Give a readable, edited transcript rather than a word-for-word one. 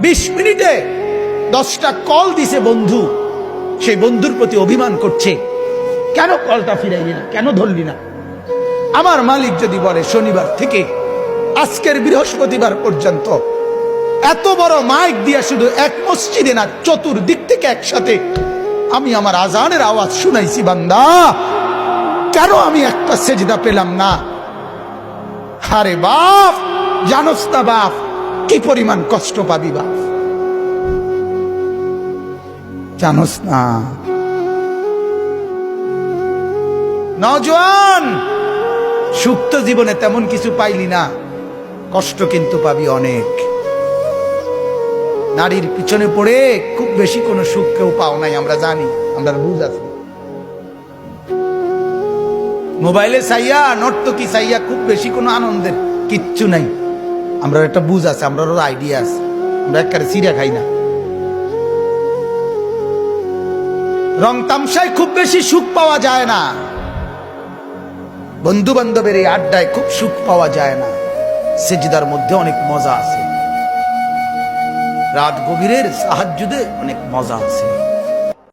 20 মিনিটে 10টা কল দিছে বন্ধু, সেই বন্ধুর প্রতি অভিমান করছে, কেন কলটা ফিরাইলি না, কেন ধরলি না। আমার মালিক যদি বলে শনিবার থেকে আজকের বৃহস্পতিবার পর্যন্ত এত বড় মাইক দিয়া শুধু এক মসজিদে না, চতুর্দিক থেকে একসাথে আমি আমার আজানের আওয়াজ শুনাইছি, বান্দা কেন আমি একটা সেজদা পেলাম না। আরে বাপ, জানোস না বাপ কি পরিমাণ কষ্ট পাবি বাপ, জানোস না। নওজোয়ান, সুখ তো জীবনে তেমন কিছু পাইলি না, কষ্ট কিন্তু পাবি অনেক। নারীর পিছনে পড়ে খুব বেশি কোনো সুখ কেউ পাও নাই, আমরা জানি, আমরা বুঝ আছি। মোবাইলে চাইয়া, নর্তকী চাইয়া খুব বেশি কোনো আনন্দের কিচ্ছু নাই, আমরা একটা বুঝ আছে, আমরা আইডিয়া আছে, আমরা একেবারে চিড়া খাই না। রং তামসায় খুব বেশি সুখ পাওয়া যায় না, বন্ধু বান্ধবের এই আড্ডায় খুব সুখ পাওয়া যায় না, সেজদার মধ্যে অনেক মজা আছে, রাত গভীরের তাহাজ্জুদে অনেক মজা আছে।